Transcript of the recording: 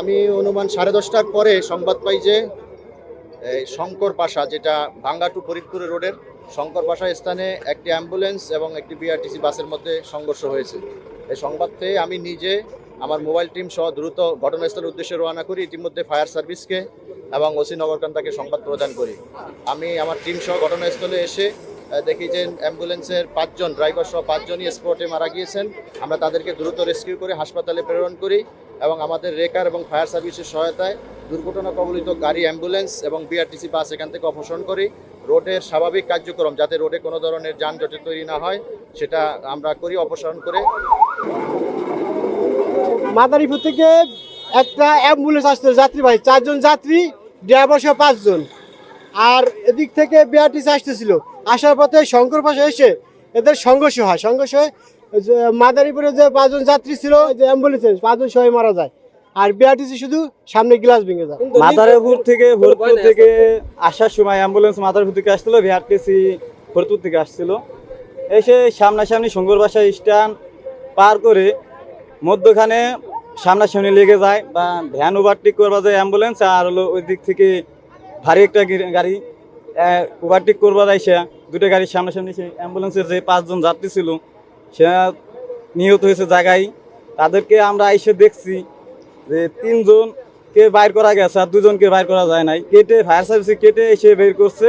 আমি অনুমান 10:30টার পরে সংবাদ পাই যে এই শঙ্কর পাশা, যেটা ভাঙ্গা টু ফরিদপুর রোডের শঙ্কর পাশা স্থানে একটি অ্যাম্বুলেন্স এবং একটি বিআরটিসি বাসের মধ্যে সংঘর্ষ হয়েছে। এই সংবাদ পেয়ে আমি নিজে আমার মোবাইল টিম সহ দ্রুত ঘটনাস্থলের উদ্দেশ্যে রওনা করি। ইতিমধ্যে ফায়ার সার্ভিসকে এবং ওসি নগরকান্তাকে সংবাদ প্রদান করি। আমি আমার টিম সহ ঘটনাস্থলে এসে দেখি যে অ্যাম্বুলেন্সের 5 জন ড্রাইভার সহ 5 জনই স্পটে মারা গিয়েছেন। আমরা তাদেরকে দ্রুত রেস্কিউ করে হাসপাতালে প্রেরণ করি এবং আমাদের রেকার এবং ফায়ার সার্ভিসের সহায়তায় দুর্ঘটনা কবলিত গাড়ি, অ্যাম্বুলেন্স এবং বিআরটিসি বাস এখান থেকে অপসারণ করি। রোডের স্বাভাবিক কার্যক্রম যাতে রোডে কোনো ধরনের যানজটের তৈরি না হয় সেটা আমরা করি, অপসারণ করে। মাদারীপুর থেকে একটা অ্যাম্বুলেন্স আসছিল যাত্রীবাহী, 4 জন যাত্রী, ড্রাইভার সহ 5 জন। আর এদিক থেকে বিআরটিসি আসতেছিল। আসার পথে শঙ্কর পাশে এসে এদের সংঘর্ষ হয়। সংঘর্ষ হয়ে মাদারীপুরে যে 5 জন যাত্রী ছিল, যে অ্যাম্বুলেন্সে 5 জন সবাই মারা যায়। আর বিআরটিসি শুধু সামনে গ্লাস ভেঙে যায়। মাদারীপুর থেকে ভরতপুর থেকে আসার সময় অ্যাম্বুলেন্স মাদারীপুর থেকে আসছিল, বিআরটিসি ভরতপুর থেকে আসছিল। এসে সামনাসামনি শঙ্কর পাশা স্ট্যান্ড পার করে মধ্যখানে সামনাসামনি লেগে যায়, বা ভ্যান ওভারটেক করবা যায় অ্যাম্বুলেন্স, আর হলো ওই দিক থেকে ভারী একটা গাড়ি ওভারটেক করবা যায়। সে দুটো গাড়ির সামনাসামনি, সেই অ্যাম্বুলেন্সের যে 5 জন যাত্রী ছিল সে নিহত হয়েছে জায়গায়। তাদেরকে আমরা এসে দেখছি যে 3 জনকে বাইর করা গেছে আর 2 জনকে বাইর করা যায় নাই। কেটে ফায়ার সার্ভিসে কেটে এসে বের করছে।